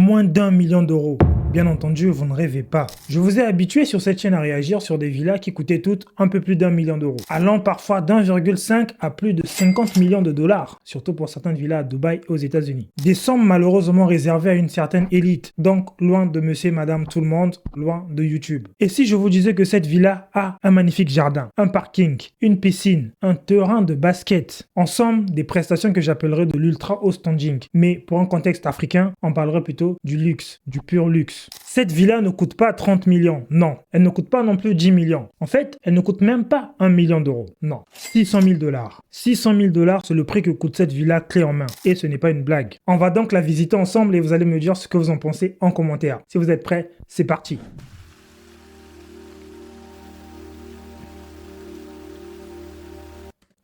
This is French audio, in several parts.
Moins d'1 million d'euros. Bien entendu, vous ne rêvez pas. Je vous ai habitué sur cette chaîne à réagir sur des villas qui coûtaient toutes un peu plus d'1 million d'euros, allant parfois d'1,5 à plus de 50 millions de dollars, surtout pour certaines villas à Dubaï et aux États-Unis. Des sommes malheureusement réservées à une certaine élite, donc loin de monsieur, madame, tout le monde, loin de YouTube. Et si je vous disais que cette villa a un magnifique jardin, un parking, une piscine, un terrain de basket, en somme des prestations que j'appellerais de l'ultra haut standing, mais pour un contexte africain, on parlerait plutôt du luxe, du pur luxe. Cette villa ne coûte pas 30 millions, non. Elle ne coûte pas non plus 10 millions. En fait, elle ne coûte même pas 1 million d'euros, non. 600 000 dollars. 600 000 dollars, c'est le prix que coûte cette villa clé en main. Et ce n'est pas une blague. On va donc la visiter ensemble et vous allez me dire ce que vous en pensez en commentaire. Si vous êtes prêts, c'est parti.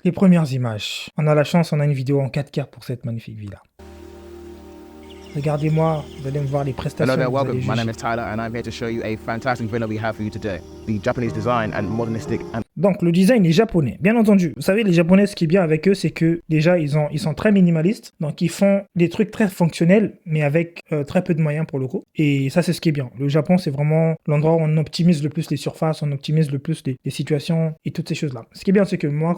Les premières images. On a la chance, on a une vidéo en 4K pour cette magnifique villa. Regardez-moi, vous allez me voir les prestations. Hello there, welcome. My name is Tyler and I'm here to show you a fantastic villa we have for you today. The Japanese design and modernistic and... Donc le design est japonais, bien entendu. Vous savez, les japonais, ce qui est bien avec eux, c'est que déjà ils sont très minimalistes. Donc ils font des trucs très fonctionnels, mais avec très peu de moyens pour le coup. Et ça, c'est ce qui est bien. Le Japon, c'est vraiment l'endroit où on optimise le plus les surfaces, on optimise le plus les situations et toutes ces choses-là. Ce qui est bien, c'est que moi,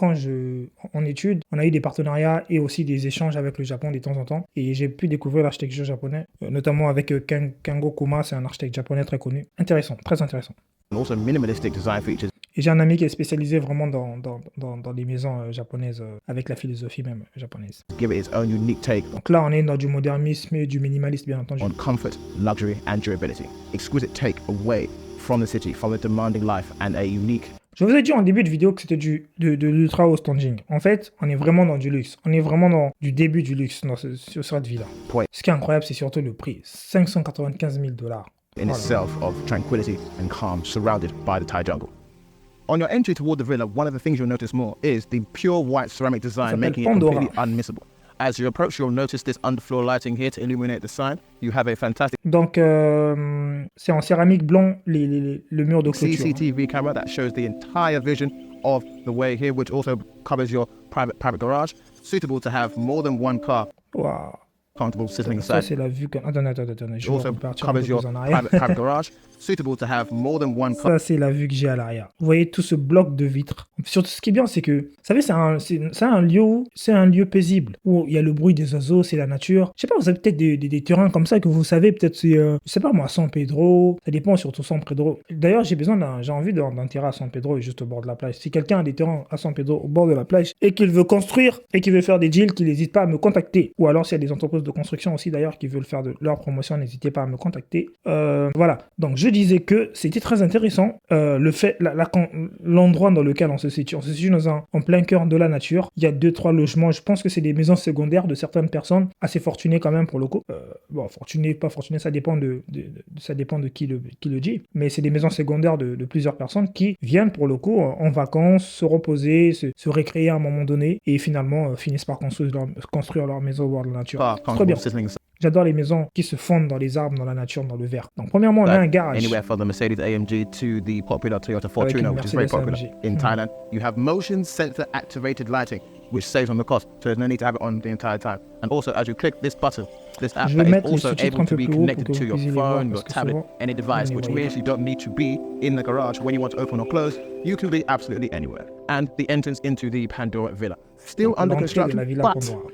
en études, on a eu des partenariats et aussi des échanges avec le Japon de temps en temps. Et j'ai pu découvrir l'architecture japonais, notamment avec Kengo Kuma, c'est un architecte japonais très connu. Intéressant, très intéressant. also minimalistic design features. Et j'ai un ami qui est spécialisé vraiment dans les maisons japonaises, avec la philosophie même japonaise. Give it its own unique take Donc là, on est dans du modernisme et du minimalisme, bien entendu. on comfort, luxury and durability. Exquisite take away from the city, from the demanding life and a unique... Je vous ai dit en début de vidéo que c'était de l'ultra haut standing. En fait, on est vraiment dans du luxe. On est vraiment dans du début du luxe sur cette villa. point Ce qui est incroyable, c'est surtout le prix. 595 000 dollars. in itself of tranquility and calm surrounded by the Thai jungle. On your entry toward the villa, one of the things you'll notice more is the pure white ceramic design, making it Pandora. completely unmissable. As you approach, you'll notice this underfloor lighting here to illuminate the sign. You have a fantastic Donc, c'est en céramique blanc, le mur de clôture. CCTV camera that shows the entire vision of the way here, which also covers your private garage, suitable to have more than one car Waouh. comfortable sitting Ça, inside. c'est la vue. Attendez. Je vais Also repartir un peu covers your plus en arrière. private garage, suitable to have more than one car. Ça, c'est la vue que j'ai à l'arrière. Vous voyez tout ce bloc de vitres. Surtout, ce qui est bien, c'est que, vous savez, c'est un lieu paisible où il y a le bruit des oiseaux, c'est la nature. Je sais pas, vous avez peut-être des terrains comme ça que vous savez, peut-être c'est, je sais pas moi, San Pedro. Ça dépend surtout San Pedro. D'ailleurs, j'ai envie d'un terrain à San Pedro juste au bord de la plage. Si quelqu'un a des terrains à San Pedro au bord de la plage et qu'il veut construire et qu'il veut faire des deals, qu'il n'hésite pas à me contacter. Ou alors, s'il y a des entreprises de construction aussi d'ailleurs qui veulent faire de leur promotion, n'hésitez pas à me contacter. Voilà. Donc, je disais que c'était très intéressant l'endroit dans lequel on se situe. On se situe en plein cœur de la nature. Il y a 2-3 logements. Je pense que c'est des maisons secondaires de certaines personnes assez fortunées quand même pour le coup. Bon, fortuné, pas fortuné, ça dépend de qui le dit. Mais c'est des maisons secondaires de plusieurs personnes qui viennent pour le coup en vacances, se reposer, se récréer à un moment donné et finalement finissent par construire leur maison au bord de la nature. Car C'est très bien. comfortable sitting inside. J'adore les maisons qui se fondent dans les arbres, dans la nature, dans le vert. Donc, premièrement, on a un garage. Anywhere from the Mercedes AMG to the popular Toyota Avec Fortuner, une which is very Mercedes popular AMG. in Thailand. You have motion sensor activated lighting, which saves on the cost, so there's no need to have it on the entire time. And also, as you click this button, this app Je vais is mettre les also sous-titres able un to peu be plus haut pour connected que to vous your puissiez les voir, phone, parce your que tablet, souvent, any vous device, ne les which voyez means you don't need to be in the garage when you want to open or close. You can be absolutely anywhere. And the entrance into the Pandora Villa. Still Donc, under l'entrée de construction, la Villa but Pandora.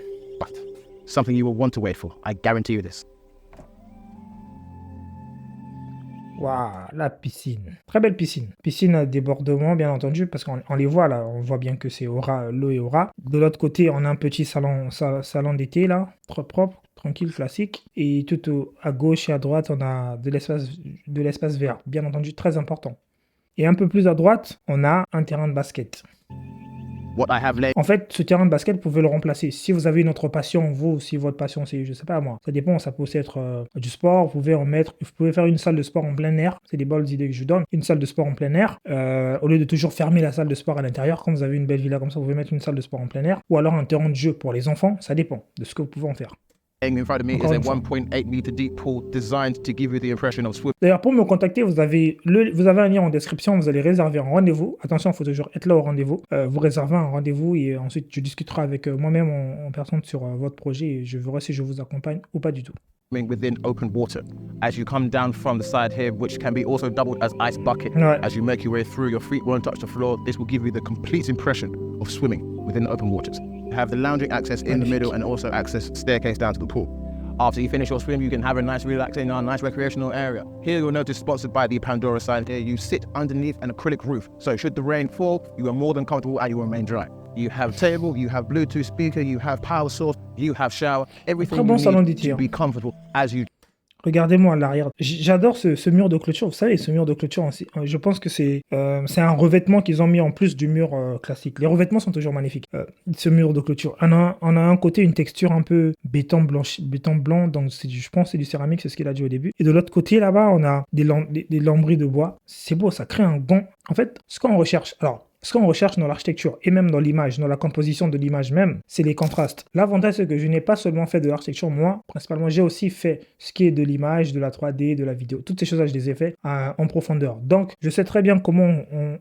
something you will want to wait for. I guarantee you this. Waouh, la piscine. Très belle piscine. Piscine à débordement, bien entendu, parce qu'on les voit là. On voit bien que c'est l'eau est au ras. De l'autre côté, on a un petit salon d'été là, très propre, tranquille, classique. Et à gauche et à droite, on a de l'espace vert, bien entendu, très important. Et un peu plus à droite, on a un terrain de basket. What I have laid En fait, ce terrain de basket, vous pouvez le remplacer. Si vous avez une autre passion, vous, si votre passion, c'est, je sais pas moi, ça dépend, ça peut aussi être du sport, vous pouvez faire une salle de sport en plein air, c'est des bonnes idées que je vous donne, une salle de sport en plein air, au lieu de toujours fermer la salle de sport à l'intérieur, quand vous avez une belle villa comme ça, vous pouvez mettre une salle de sport en plein air, ou alors un terrain de jeu pour les enfants, ça dépend de ce que vous pouvez en faire. In front of me Encore is a une fois. 1.8 meter deep pool designed to give you the impression of swimming D'ailleurs, pour me contacter, vous avez un lien en description, vous allez réserver un rendez-vous. Attention, il faut toujours être là au rendez-vous. Vous réservez un rendez-vous et ensuite je discuterai avec moi-même en personne sur votre projet et je verrai si je vous accompagne ou pas du tout. within open water. As you come down from the side here, which can be also doubled as ice bucket, Ouais. as you make your way through, your feet won't touch the floor. This will give you the complete impression of swimming within open waters. You have the lounging access in the middle and also access staircase down to the pool. After you finish your swim, you can have a nice relaxing, nice recreational area. Here you'll notice sponsored by the Pandora sign here, you sit underneath an acrylic roof. So should the rain fall, you are more than comfortable and you will remain dry. You have table, you have Bluetooth speaker, you have power source, you have shower, everything Très bon you salon need d'été, to be comfortable as you Regardez-moi à l'arrière. J'adore ce mur de clôture. Vous savez, ce mur de clôture, je pense que c'est un revêtement qu'ils ont mis en plus du mur classique. Les revêtements sont toujours magnifiques. Ce mur de clôture. On a un côté une texture un peu béton blanc. Donc je pense que c'est du céramique, c'est ce qu'il a dit au début. Et de l'autre côté, là-bas, on a des lambris de bois. C'est beau, ça crée un bon... En fait, ce qu'on recherche... Alors, ce qu'on recherche dans l'architecture et même dans l'image, dans la composition de l'image même, c'est les contrastes. L'avantage, c'est que je n'ai pas seulement fait de l'architecture, moi, principalement, j'ai aussi fait ce qui est de l'image, de la 3D, de la vidéo. Toutes ces choses-là, je les ai fait en profondeur. Donc, je sais très bien comment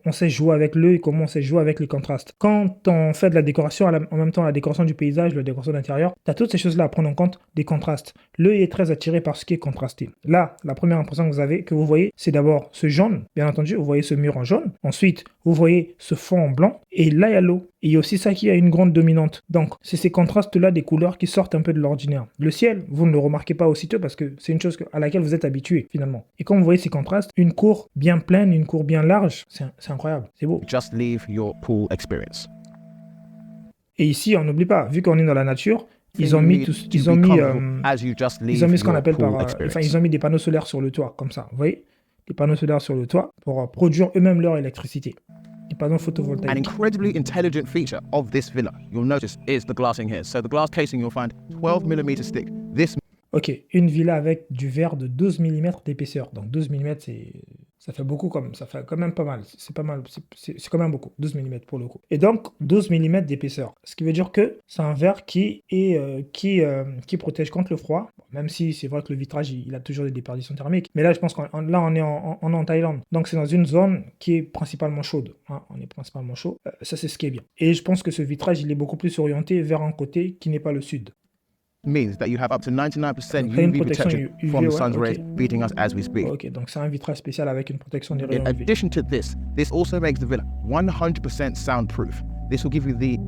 on sait jouer avec l'œil, comment on sait jouer avec les contrastes. Quand on fait de la décoration, en même temps la décoration du paysage, la décoration d'intérieur, tu as toutes ces choses-là à prendre en compte, des contrastes. L'œil est très attiré par ce qui est contrasté. Là, la première impression que vous voyez, c'est d'abord ce jaune, bien entendu, vous voyez ce mur en jaune. Ensuite, vous voyez ce fond en blanc, et là il y a l'eau. Et il y a aussi ça qui a une grande dominante. Donc, c'est ces contrastes-là des couleurs qui sortent un peu de l'ordinaire. Le ciel, vous ne le remarquez pas aussitôt parce que c'est une chose à laquelle vous êtes habitué finalement. Et quand vous voyez ces contrastes, une cour bien pleine, une cour bien large, c'est incroyable, c'est beau. just leave your pool experience. Et ici, on n'oublie pas, vu qu'on est dans la nature, ils ont mis ce qu'on appelle ils ont mis des panneaux solaires sur le toit, comme ça, vous voyez, des panneaux solaires sur le toit pour produire eux-mêmes leur électricité. Des panneaux An photovoltaïques. incredibly intelligent feature of this villa, you'll notice, is the glassing here. So the glass casing you'll find 12mm thick. This Ok, une villa avec du verre de 12 mm d'épaisseur. Donc 12 mm, ça fait beaucoup ça fait quand même pas mal. C'est pas mal, c'est quand même beaucoup, 12 mm pour le coup. Et donc 12 mm d'épaisseur. Ce qui veut dire que c'est un verre qui protège contre le froid. Bon, même si c'est vrai que le vitrage, il a toujours des déperditions thermiques. Mais là, je pense qu'on on est en Thaïlande. Donc c'est dans une zone qui est principalement chaude. Hein, on est principalement chaud. Ça, c'est ce qui est bien. Et je pense que ce vitrage, il est beaucoup plus orienté vers un côté qui n'est pas le sud. means that you have up to 99% Une UV protection protection UV, from the ouais, sun's ok. rays beating us as we speak. Ok, donc c'est un vitrage spécial avec une protection des In rayons UV. addition to this also makes the villa 100% soundproof. This will give you the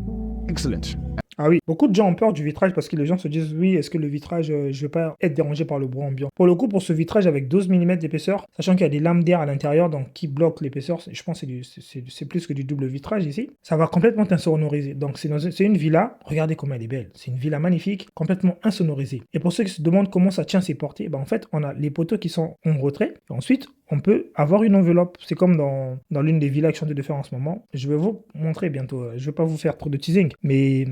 excellent Ah oui, beaucoup de gens ont peur du vitrage parce que les gens se disent oui, est-ce que le vitrage, je ne vais pas être dérangé par le bruit ambiant. Pour le coup, pour ce vitrage avec 12 mm d'épaisseur, sachant qu'il y a des lames d'air à l'intérieur donc qui bloquent l'épaisseur, je pense que c'est plus que du double vitrage ici, ça va complètement insonoriser. Donc c'est une villa, regardez comment elle est belle, c'est une villa magnifique, complètement insonorisée. Et pour ceux qui se demandent comment ça tient ses portées, en fait, on a les poteaux qui sont en retrait, et ensuite, on peut avoir une enveloppe. C'est comme dans l'une des villas que je suis en train de faire en ce moment. Je vais vous montrer bientôt. Je ne vais pas vous faire trop de teasing, mais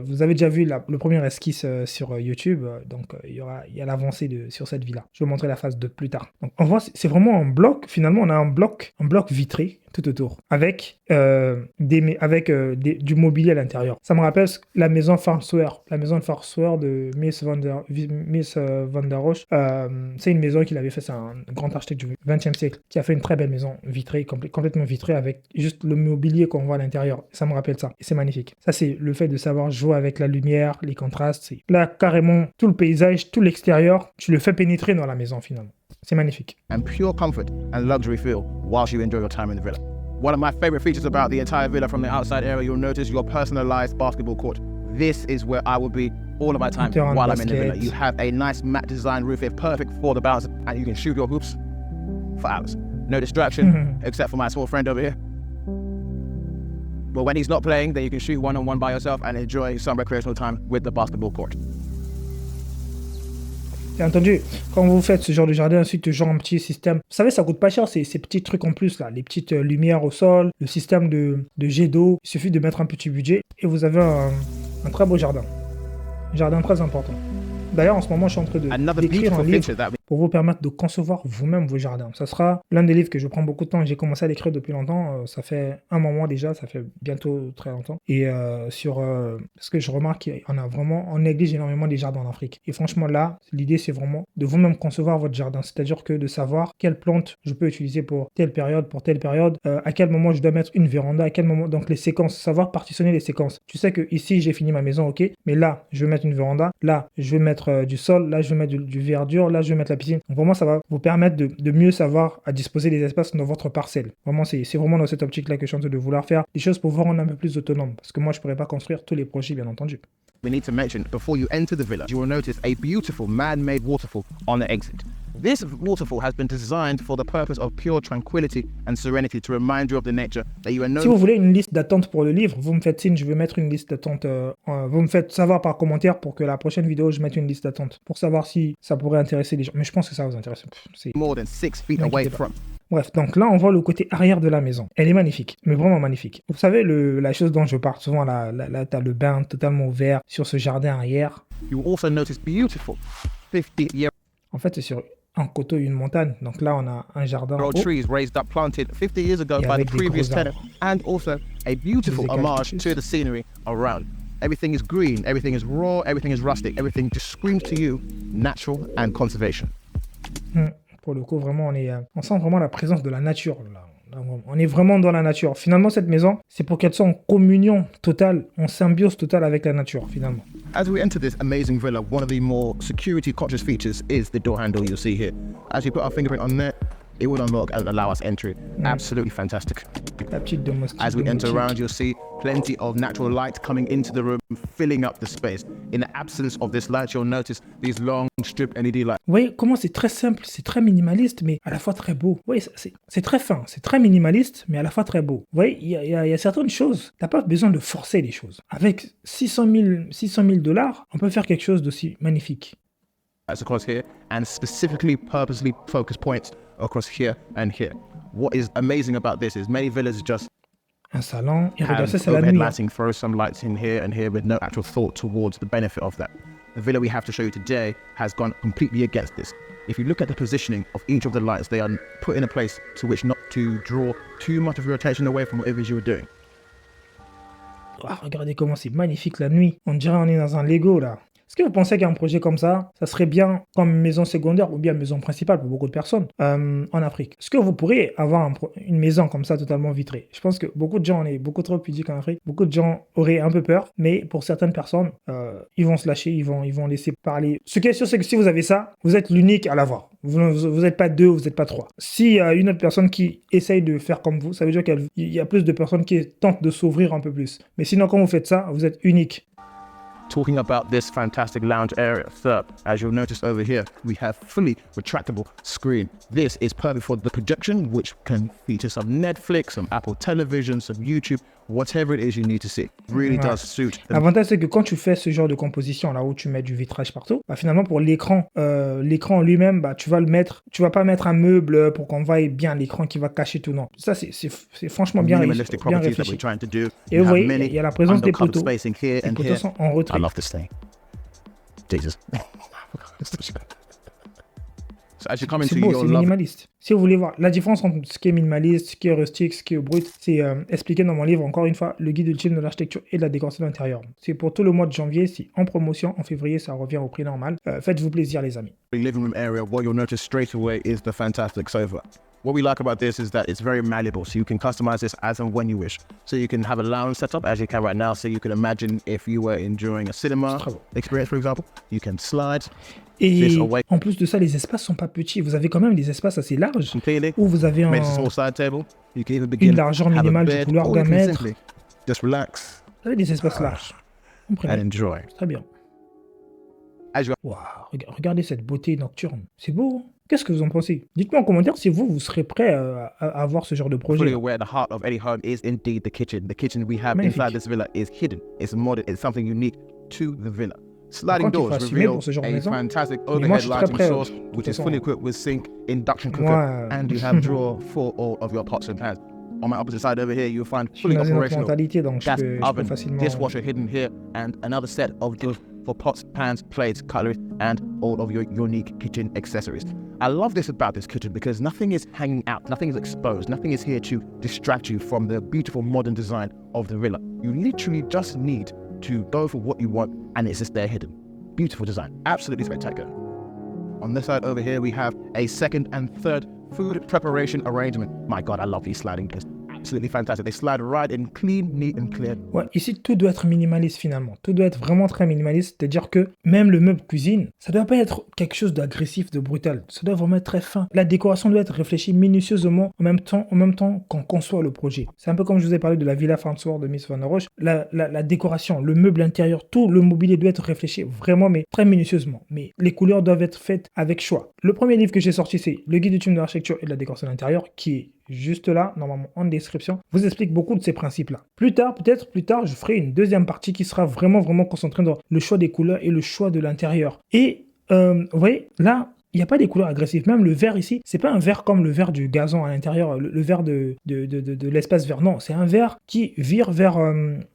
vous avez déjà vu le premier esquisse sur YouTube. Donc, il y a l'avancée sur cette villa. Je vais vous montrer la phase 2 plus tard. Donc, on voit, c'est vraiment un bloc. Finalement, on a un bloc vitré tout autour, avec du mobilier à l'intérieur. Ça me rappelle la maison Farnsworth, de Mies van der Rohe. C'est une maison qu'il avait fait, c'est un grand architecte du XXe siècle, qui a fait une très belle maison vitrée, complètement vitrée, avec juste le mobilier qu'on voit à l'intérieur. Ça me rappelle ça, et c'est magnifique. Ça, c'est le fait de savoir jouer avec la lumière, les contrastes. Là, carrément, tout le paysage, tout l'extérieur, tu le fais pénétrer dans la maison, finalement. C'est magnifique. and pure comfort and luxury feel whilst you enjoy your time in the villa. One of my favorite features about the entire villa from the outside area, you'll notice your personalized basketball court. This is where I will be all of my time Terrain de while I'm in the villa. basket. You have a nice matte design roof here, perfect for the bounce, and you can shoot your hoops for hours. No distraction, except for my small friend over here. But when he's not playing, then you can shoot one-on-one by yourself and enjoy some recreational time with the basketball court. Bien entendu, quand vous faites ce genre de jardin, ensuite genre un petit système, vous savez, ça coûte pas cher ces petits trucs en plus là, les petites lumières au sol, le système de jet d'eau, il suffit de mettre un petit budget et vous avez un très beau jardin. Un jardin très important. D'ailleurs, en ce moment, je suis en train Another d'écrire un beautiful livre feature that pour vous permettre de concevoir vous-même vos jardins. Ça sera l'un des livres que je prends beaucoup de temps. J'ai commencé à l'écrire depuis longtemps. Ça fait un moment déjà, ça fait bientôt très longtemps. Et parce que je remarque qu'on a vraiment, on néglige énormément les jardins en Afrique. Et franchement, là, l'idée, c'est vraiment de vous-même concevoir votre jardin. C'est-à-dire que de savoir quelle plante je peux utiliser pour telle période, à quel moment je dois mettre une véranda, à quel moment, donc les séquences, savoir partitionner les séquences. Tu sais que ici, j'ai fini ma maison, ok, mais là, je vais mettre une véranda, là, je vais mettre du sol, là, je vais mettre du verdure, là, je vais mettre la piscine. Donc vraiment, ça va vous permettre de mieux savoir à disposer des espaces dans votre parcelle. Vraiment, c'est vraiment dans cette optique-là que je suis en train de vouloir faire des choses pour vous rendre un peu plus autonome. Parce que moi, je pourrais pas construire tous les projets, bien entendu. we need to mention before you enter the villa, you will notice a beautiful man-made waterfall on the exit. This waterfall has been designed for the purpose of pure tranquility and serenity to remind you of the nature that you are Si known. vous voulez une liste d'attente pour le livre, vous me faites signe, je vais mettre une liste d'attente. Vous me faites savoir par commentaire pour que la prochaine vidéo, je mette une liste d'attente. Pour savoir si ça pourrait intéresser les gens. Mais je pense que ça va vous intéresser. More than 6 feet Ne away inquiétez pas. from. Bref, donc là, on voit le côté arrière de la maison. Elle est magnifique, mais vraiment magnifique. Vous savez, la chose dont je parle souvent, là, tu as le bain totalement ouvert sur ce jardin arrière. You will also notice beautiful 50-year-old En fait, c'est sur un coteau et une montagne. Donc là, on a un jardin haut. trees raised up, planted 50 years ago Et by the avec des previous gros tenant, arbres. and also a beautiful Des homage eucalyptus. to the scenery around. Everything is green, everything is raw, everything is rustic, everything just screams to you natural and conservation. Pour le coup, vraiment, on sent vraiment la présence de la nature. Là. On est vraiment dans la nature. Finalement, cette maison, c'est pour qu'elle soit en communion totale, en symbiose totale avec la nature, finalement. As we enter this amazing villa, one of the more security conscious features is the door handle you'll see here. As you put our fingerprint on there, it will unlock and allow us entry. Absolutely fantastic. La petite domestique. As we enter domotique. around, you'll see plenty of natural light coming into the room, filling up the space. In the absence of this light, you'll notice these long strip LED lights. Vous voyez comment c'est très simple, c'est très minimaliste, mais à la fois très beau. Vous voyez, c'est très fin, c'est très minimaliste, mais à la fois très beau. Vous voyez, il y a certaines choses, t'as pas besoin de forcer les choses. Avec 600 000 dollars, on peut faire quelque chose d'aussi magnifique. Across here, and specifically purposely focused points across here and here. What is amazing about this is many villas just Un salon, et regarde, have ça c'est la overhead nuit. Hein. lighting, throw some lights in here and here with no actual thought towards the benefit of that. The villa we have to show you today has gone completely against this. If you look at the positioning of each of the lights, they are put in a place to which not to draw too much of your attention away from whatever you were doing. Ah, regardez comment c'est magnifique la nuit. On dirait on est dans un Lego là. Est-ce que vous pensez qu'un projet comme ça serait bien comme maison secondaire ou bien maison principale pour beaucoup de personnes en Afrique? Est-ce que vous pourriez avoir une maison comme ça totalement vitrée? Je pense que beaucoup de gens, on est beaucoup trop pudiques en Afrique, beaucoup de gens auraient un peu peur, mais pour certaines personnes, ils vont se lâcher, ils vont laisser parler. Ce qui est sûr, c'est que si vous avez ça, vous êtes l'unique à l'avoir. Vous n'êtes pas deux, vous n'êtes pas trois. S'il y a une autre personne qui essaye de faire comme vous, ça veut dire qu'il y a plus de personnes qui tentent de s'ouvrir un peu plus. Mais sinon, quand vous faites ça, vous êtes unique. Talking about this fantastic lounge area, third, as you'll notice over here, we have fully retractable screen. This is perfect for the projection, which can feature some Netflix, some Apple television, some YouTube, whatever it is you need to see. Really does suit the L'avantage, c'est que quand tu fais ce genre de composition, là où tu mets du vitrage partout, bah, finalement, pour l'écran en lui-même, bah, tu vas pas mettre un meuble pour qu'on voie bien l'écran qui va cacher tout, non. Ça, c'est franchement bien minimalistic réfléchi. Bien properties that we're réfléchi. trying to do. Et You vous have voyez, many il y a la présence des undercover poteaux. spacing here Les and poteaux here. sont en retrait. I love this thing. Jesus. So as you come into C'est beau, your c'est love, minimaliste. Si vous voulez voir la différence entre ce qui est minimaliste, ce qui est rustique, ce qui est brut, c'est expliqué dans mon livre, encore une fois, le guide ultime de l'architecture et de la décoration d'intérieur. C'est pour tout le mois de janvier, c'est en promotion, en février, ça revient au prix normal. Faites-vous plaisir, les amis. living room area, what you'll notice straight away is the fantastic sofa. What we like about this is that it's very malleable, so you can customize this as and when you wish. So you can have a lounge setup as you can right now. So you can imagine if you were enjoying a cinema Très beau. experience, for example, you can slide Et this away en plus de ça, les espaces sont pas petits. Vous avez quand même des espaces assez larges completely. où vous avez Made a small side table. You can even begin une largeur have a minimale de bed, couleur or d'un you can mètre. simply just relax Vous avez des espaces larges. and Comprenez. enjoy. Très bien. As you Waouh, regardez cette beauté nocturne. C'est beau, hein? Qu'est-ce que vous en pensez? Dites-moi en commentaire si vous serez prêt à avoir ce genre de projet. fully aware, the heart of any home is indeed the kitchen. The kitchen we have Magnifique. inside this villa is hidden. It's modded. It's something unique to the villa. Sliding Quand il faut doors assumer reveal pour ce genre de a maison. fantastic Mais moi, je overhead suis très lighting prêt, source, de toute which is façon. fully equipped with sink, induction cooker, Moi, and you have drawer for all of your pots and pans. On my opposite side over here, you'll find je suis fully dans une autre operational mentalité, donc je gas peux oven, facilement... dishwasher hidden here, and another set of for pots, pans, plates, cutlery, and all of your unique kitchen accessories. I love this about this kitchen because nothing is hanging out, nothing is exposed, nothing is here to distract you from the beautiful modern design of the villa. You literally just need to go for what you want and it's just there hidden. Beautiful design, absolutely spectacular. On this side over here, we have a second and third food preparation arrangement. My God, I love these sliding doors. Absolutely fantastic. They slide right in, clean, neat and clear. Ouais, ici, tout doit être minimaliste finalement. Tout doit être vraiment très minimaliste. C'est-à-dire que même le meuble cuisine, ça doit pas être quelque chose d'agressif, de brutal. Ça doit vraiment être très fin. La décoration doit être réfléchie minutieusement en même temps qu'on conçoit le projet. C'est un peu comme je vous ai parlé de la Villa Farnsworth de Miss Van der Rohe. La décoration, le meuble intérieur, tout le mobilier doit être réfléchi vraiment, mais très minutieusement. Mais les couleurs doivent être faites avec choix. Le premier livre que j'ai sorti, c'est Le guide ultime de l'architecture et de la décoration d'intérieur, qui est juste là, normalement en description, vous explique beaucoup de ces principes-là. Peut-être plus tard, je ferai une deuxième partie qui sera vraiment concentrée dans le choix des couleurs et le choix de l'intérieur. Et vous voyez, là, il n'y a pas des couleurs agressives. Même le vert ici, c'est pas un vert comme le vert du gazon à l'intérieur, le vert de l'espace vert. Non, c'est un vert qui vire vers...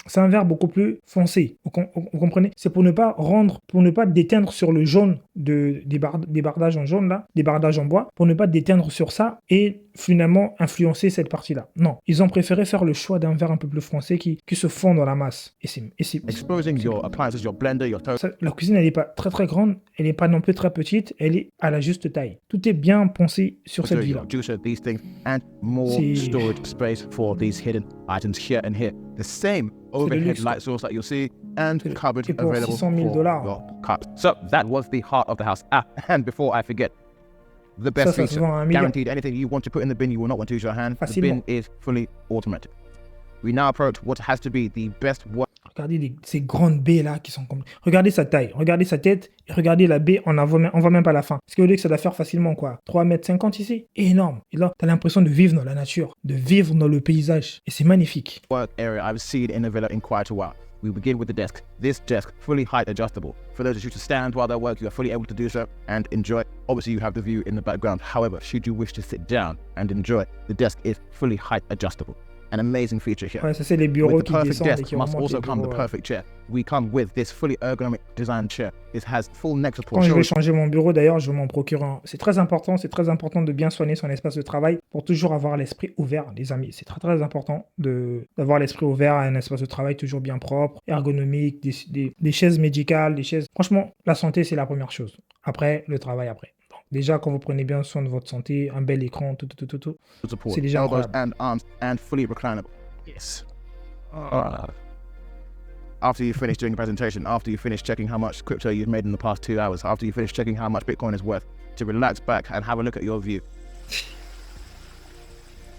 c'est un vert beaucoup plus foncé. Vous comprenez? C'est pour ne pas déteindre sur le jaune des bardages en jaune là, des bardages en bois, pour ne pas déteindre sur ça et finalement influencer cette partie-là. Non, ils ont préféré faire le choix d'un vert un peu plus foncé qui se fond dans la masse. Et c'est Exposing your appliances, your blender, your toaster. La cuisine, elle n'est pas très très grande, elle n'est pas non plus très petite, elle est à la juste taille. Tout est bien pensé sur cette villa. Juicer, these things, and more storage space for these hidden items here and here. The same overhead light source that you'll see and cupboard available for your cups. So that was the heart of the house. And before I forget, the best feature, guaranteed anything you want to put in the bin, you will not want to use your hand. The bin is fully automatic. We now approach what has to be the best work. Regardez ces grandes baies là qui sont comme... Regardez sa taille, regardez sa tête et regardez la baie, on voit même pas la fin. Parce que vous dites que ça doit faire facilement quoi 3,50 m ici. Énorme. Et là, t'as l'impression de vivre dans la nature, de vivre dans le paysage. Et c'est magnifique. Work area I've seen in a villa in quite a while. We begin with the desk. This desk, fully height adjustable. For those of you to stand while they work, you are fully able to do so and enjoy. Obviously, you have the view in the background. However, should you wish to sit down and enjoy, the desk is fully height adjustable. An amazing feature here. Ouais, ça c'est les bureaux qui descendent. With the perfect desk must also come the perfect chair. We come with this fully ergonomic design chair. It has full neck support. Quand je vais changer mon bureau, d'ailleurs, je vais m'en procurer un. C'est très important de bien soigner son espace de travail pour toujours avoir l'esprit ouvert, les amis. C'est très très important d'avoir l'esprit ouvert à un espace de travail toujours bien propre, ergonomique, des chaises médicales, des chaises. Franchement, la santé c'est la première chose. Après, le travail après. Déjà, quand vous prenez bien soin de votre santé, un bel écran, tout, c'est déjà incroyable. And arms and fully reclinable. Yes. After you finish doing a presentation, after you finish checking how much crypto you've made in the past 2 hours, after you finish checking how much Bitcoin is worth, to relax back and have a look at your view.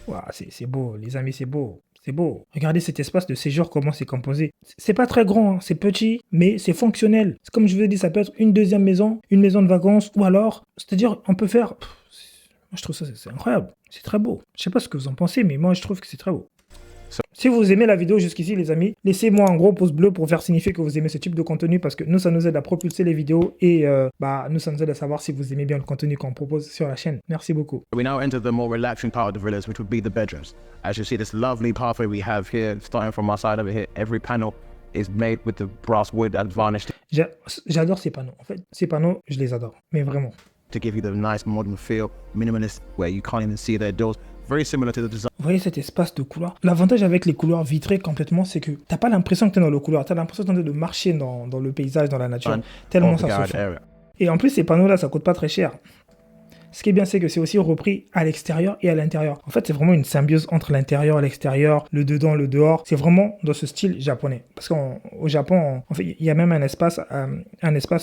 Wow, c'est beau, les amis, c'est beau. C'est beau. Regardez cet espace de séjour, comment c'est composé. C'est pas très grand, hein. C'est petit, mais c'est fonctionnel. C'est comme je vous ai dit, ça peut être une deuxième maison, une maison de vacances, ou alors, c'est-à-dire, on peut faire... Moi, je trouve ça, c'est incroyable. C'est très beau. Je sais pas ce que vous en pensez, mais moi, je trouve que c'est très beau. Si vous aimez la vidéo jusqu'ici, les amis, laissez-moi un gros pouce bleu pour faire signifier que vous aimez ce type de contenu parce que nous, ça nous aide à propulser les vidéos et nous, ça nous aide à savoir si vous aimez bien le contenu qu'on propose sur la chaîne. Merci beaucoup. We now enter the more relaxing part of the villas, which would be the bedrooms. As you see, this lovely pathway we have here, starting from our side over here, every panel is made with the brass wood and varnished. J'adore ces panneaux. En fait, ces panneaux, je les adore. Mais vraiment. To give you the nice modern feel, minimalist, where you can't even see their doors. Very similar to the design. Vous voyez cet espace de couloir? L'avantage avec les couloirs vitrés complètement, c'est que t'as pas l'impression que t'es dans le couloir. T'as l'impression de marcher dans le paysage, dans la nature. Tellement ça se fait. Et en plus, ces panneaux-là, ça coûte pas très cher. Ce qui est bien, c'est que c'est aussi repris à l'extérieur et à l'intérieur. En fait, c'est vraiment une symbiose entre l'intérieur et l'extérieur, le dedans, le dehors. C'est vraiment dans ce style japonais. Parce qu'au Japon, en fait, il y a même un espace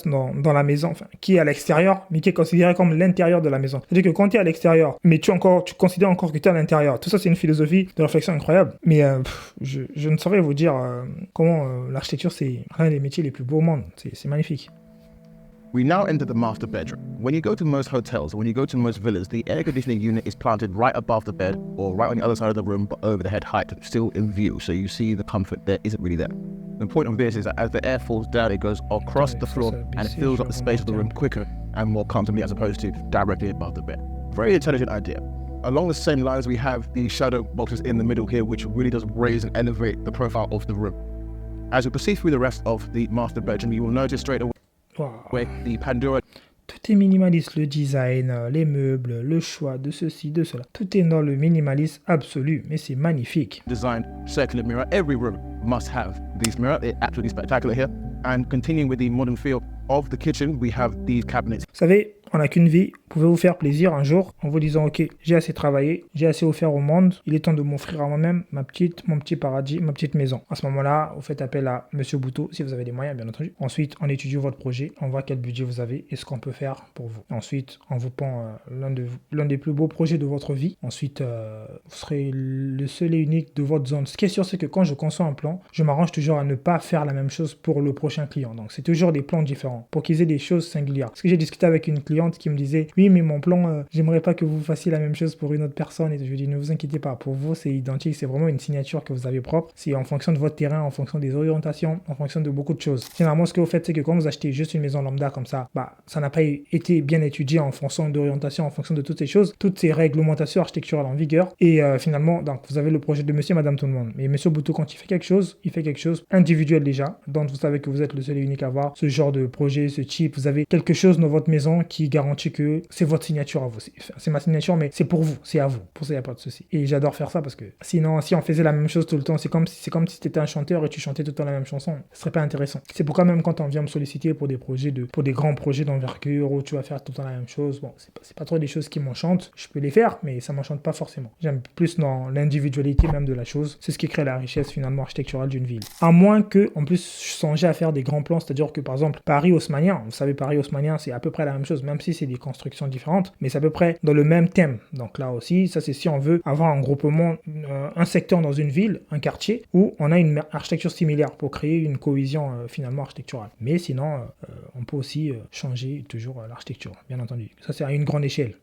dans la maison, enfin, qui est à l'extérieur, mais qui est considéré comme l'intérieur de la maison. C'est-à-dire que quand tu es à l'extérieur, mais tu considères encore que tu es à l'intérieur. Tout ça, c'est une philosophie de réflexion incroyable. Mais je ne saurais vous dire comment l'architecture, c'est l'un des métiers les plus beaux au monde. C'est magnifique. We now enter the master bedroom. When you go to most hotels, when you go to most villas, the air conditioning unit is planted right above the bed or right on the other side of the room, but over the head height, still in view. So you see the comfort there isn't really there. The point of this is that as the air falls down, it goes across the floor and it fills up the space of the room quicker and more comfortably as opposed to directly above the bed. Very intelligent idea. Along the same lines, we have the shadow boxes in the middle here, which really does raise and elevate the profile of the room. As we proceed through the rest of the master bedroom, you will notice straight Wow. away the Pandora Tout est minimaliste, le design, les meubles, le choix de ceci, de cela. Tout est dans le minimalisme absolu, mais c'est magnifique. designed circular mirror. Every room must have these mirrors. It's absolutely spectacular here. And continuing with the modern feel of the kitchen, we have these cabinets. Vous savez, on n'a qu'une vie. Vous pouvez vous faire plaisir un jour en vous disant ok, j'ai assez travaillé, j'ai assez offert au monde, il est temps de m'offrir à moi-même mon petit paradis, ma petite maison. À ce moment-là, vous faites appel à Monsieur Bouteau si vous avez les moyens, bien entendu. Ensuite, on étudie votre projet, on voit quel budget vous avez et ce qu'on peut faire pour vous. Ensuite, on vous pend l'un des plus beaux projets de votre vie. Ensuite, vous serez le seul et unique de votre zone. Ce qui est sûr, c'est que quand je conçois un plan, je m'arrange toujours à ne pas faire la même chose pour le prochain client. Donc, c'est toujours des plans différents pour qu'ils aient des choses singulières. Parce que j'ai discuté avec une cliente qui me disait oui, mais mon plan, j'aimerais pas que vous fassiez la même chose pour une autre personne. Et je lui dis ne vous inquiétez pas, pour vous c'est identique, c'est vraiment une signature que vous avez propre. C'est en fonction de votre terrain, en fonction des orientations, en fonction de beaucoup de choses. Généralement, ce que vous faites, c'est que quand vous achetez juste une maison lambda comme ça, ça n'a pas été bien étudié en fonction d'orientation, en fonction de toutes ces choses, toutes ces réglementations architecturales en vigueur. Et finalement, donc vous avez le projet de monsieur et madame tout le monde. Mais monsieur Bouteau, quand il fait quelque chose individuel déjà. Donc vous savez que vous êtes le seul et unique à avoir ce genre de projet, ce type. Vous avez quelque chose dans votre maison qui garantit que c'est votre signature à vous. C'est ma signature, mais c'est pour vous, c'est à vous. Pour ça, il n'y a pas de souci. Et j'adore faire ça parce que sinon, si on faisait la même chose tout le temps, c'est comme si tu étais un chanteur et tu chantais tout le temps la même chanson. Ce serait pas intéressant. C'est pourquoi même quand on vient me solliciter pour des projets pour des grands projets d'envergure où tu vas faire tout le temps la même chose, bon, c'est pas trop des choses qui m'enchantent. Je peux les faire, mais ça m'enchante pas forcément. J'aime plus dans l'individualité même de la chose. C'est ce qui crée la richesse finalement architecturale d'une ville. À moins que, en plus, je songeais à faire des grands plans, c'est-à-dire que par exemple, Paris haussmannien, vous savez, Paris haussmannien, c'est à peu près la même chose, même si c'est des constructions différentes, mais c'est à peu près dans le même thème. Donc là aussi, ça c'est si on veut avoir un groupement, un secteur dans une ville, un quartier, où on a une architecture similaire pour créer une cohésion finalement architecturale. Mais sinon, on peut aussi changer toujours l'architecture, bien entendu. Ça c'est à une grande échelle.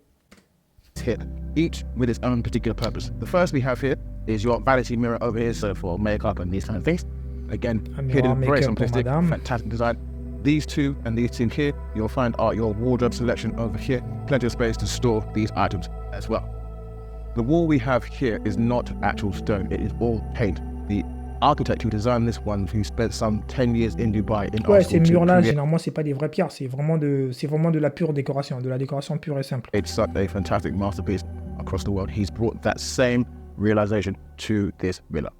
Here, each with its own particular purpose. The first we have here is your vanity mirror over here, so for makeup and these kind of things. Again, hidden, very simplistic, fantastic design. These two and these two here, you'll find are your wardrobe selection over here. Plenty of space to store these items as well. The wall we have here is not actual stone, it is all paint. The architect who designed this one, who spent some 10 years in Dubai in Ouais, ces murs-là, généralement, c'est pas des vraies pierres, c'est vraiment de la pure décoration, de la décoration pure et simple. It's such a fantastic masterpiece across the world. He's brought that same realization to this villa.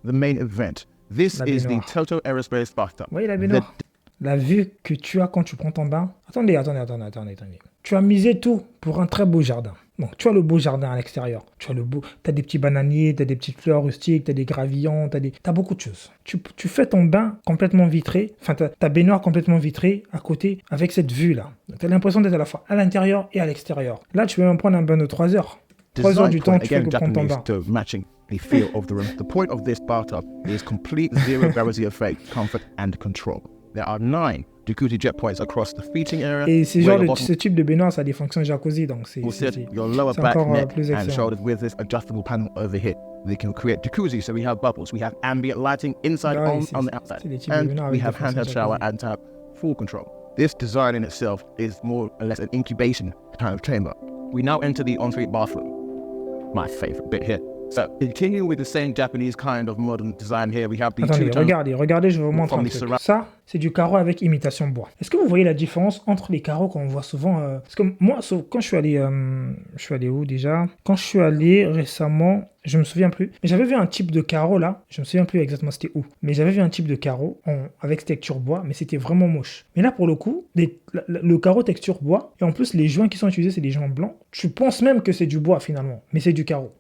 The main event. This is the Toto Aerospace bathtub. Oui, la baignoire. La vue que tu as quand tu prends ton bain. Attendez. Tu as misé tout pour un très beau jardin. Donc, tu as le beau jardin à l'extérieur. Tu as des petits bananiers, tu as des petites fleurs rustiques, tu as des gravillons, tu as beaucoup de choses. Tu fais ton bain complètement vitré, enfin, ta baignoire complètement vitrée à côté avec cette vue-là. Tu as l'impression d'être à la fois à l'intérieur et à l'extérieur. Là, tu peux même prendre un bain de 3 heures. 3 heures du temps, tu fais que prendre ton bain. Matching the feel of the room. The point of this bathtub is complete zero gravity effect, comfort and control. There are 9 jacuzzi jet points across the feeding area. Et ce type de baignoire, ça a des fonctions jacuzzi, donc c'est your lower back, encore neck plus and excellent. shoulders with this adjustable panel over here. They can create jacuzzi, so we have bubbles, we have ambient lighting inside on the outside, and we have handheld shower and tap, full control. This design in itself is more or less an incubation kind of chamber. We now enter the ensuite bathroom, my favorite bit here. So, continuing with the same Japanese kind of modern design here, we have the Attendez, regardez, je vous montre un truc. Ça, c'est du carreau avec imitation bois. Est-ce que vous voyez la différence entre les carreaux qu'on voit souvent Parce que moi, quand je suis allé où déjà Quand je suis allé récemment, je me souviens plus, mais j'avais vu un type de carreau là, je me souviens plus exactement c'était où, mais j'avais vu un type de carreau avec texture bois, mais c'était vraiment moche. Mais là, pour le coup, le carreau texture bois, et en plus, les joints qui sont utilisés, c'est des joints blancs. Tu penses même que c'est du bois finalement, mais c'est du carreau.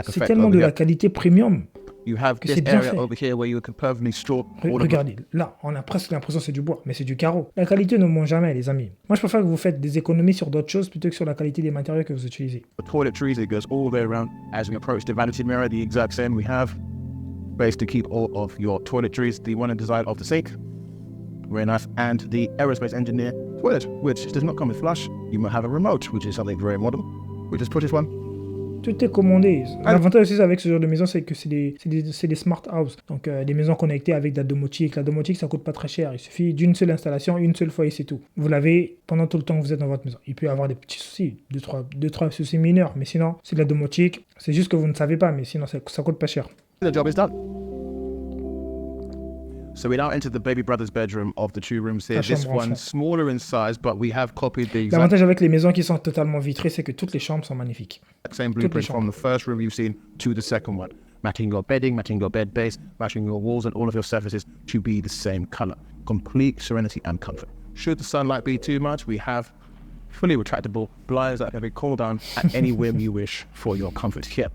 C'est tellement de la qualité premium. You have this area over here where you can perfectly store. Regardez, là, on a presque l'impression que c'est du bois, mais c'est du carreau. La qualité ne ment jamais, les amis. Moi, je préfère que vous faites des économies sur d'autres choses plutôt que sur la qualité des matériaux que vous utilisez. The toiletries, it goes all the way around. As we approach the vanity mirror, the exact same. We have space to keep all of your toiletries. The one design of the sink, very nice, and the aerospace engineer toilet, which does not come with flush. You might have a remote, which is something very modern. We just put this one. Tout est commandé. L'avantage aussi avec ce genre de maison, c'est que c'est des smart house. Donc des maisons connectées avec de la domotique. La domotique, ça coûte pas très cher. Il suffit d'une seule installation, une seule fois et c'est tout. Vous l'avez pendant tout le temps que vous êtes dans votre maison. Il peut y avoir des petits soucis, deux, trois soucis mineurs. Mais sinon, c'est de la domotique. C'est juste que vous ne savez pas, mais sinon, ça coûte pas cher. the job is done. So we now enter the baby brother's bedroom of the two rooms here. This one's smaller in size, but we have copied the exact L'avantage avec les maisons qui sont totalement vitrées, c'est que toutes les chambres sont magnifiques. same blueprint from the first room you've seen to the second one. Matching your bedding, matching your bed base, matching your walls and all of your surfaces to be the same color. Complete serenity and comfort. Should the sunlight be too much, we have fully retractable blinds that can be called down at any whim you wish for your comfort here.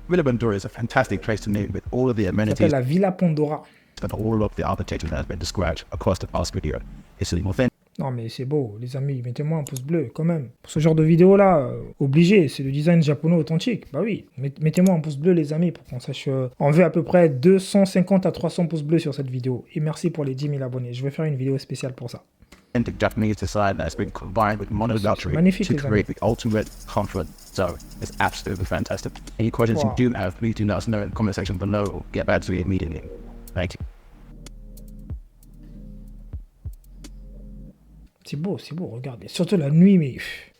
Villa Pandora is a fantastic place to live with all of the Ça amenities s'appelle la Villa Pandora. and all of the architecture that has been described across the past video. It's an authentic Non mais c'est beau, les amis, mettez-moi un pouce bleu quand même. Pour ce genre de vidéo là, obligé, c'est le design japonais authentique. Bah oui, mettez-moi un pouce bleu les amis pour qu'on sache. On veut à peu près 250 à 300 pouces bleus sur cette vidéo. Et merci pour les 10 000 abonnés, je vais faire une vidéo spéciale pour ça. Japanese design that's been combined with modern luxury magnifique, to les create the ultimate comfort zone. It's absolutely fantastic. Any questions you do have, please do let us know in the comment section below or get back to me immediately. Thank you. C'est beau, regardez. Surtout la nuit,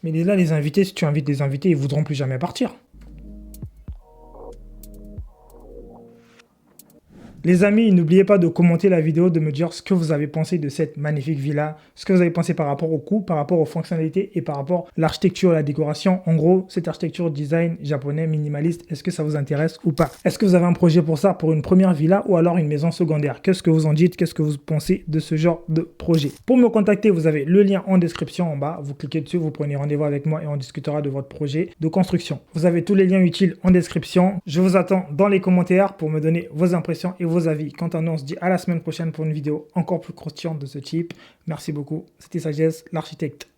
mais là, les invités, si tu invites des invités, ils voudront plus jamais partir. Les amis, n'oubliez pas de commenter la vidéo, de me dire ce que vous avez pensé de cette magnifique villa, ce que vous avez pensé par rapport au coût, par rapport aux fonctionnalités et par rapport à l'architecture, la décoration. En gros, cette architecture design japonais minimaliste, est-ce que ça vous intéresse ou pas? Est-ce que vous avez un projet pour ça, pour une première villa ou alors une maison secondaire? Qu'est-ce que vous en dites? Qu'est-ce que vous pensez de ce genre de projet? Pour me contacter, vous avez le lien en description en bas. Vous cliquez dessus, vous prenez rendez-vous avec moi et on discutera de votre projet de construction. Vous avez tous les liens utiles en description. Je vous attends dans les commentaires pour me donner vos impressions et vos avis. Quant à nous, on se dit à la semaine prochaine pour une vidéo encore plus croustillante de ce type. Merci beaucoup. C'était Sagesse, l'architecte.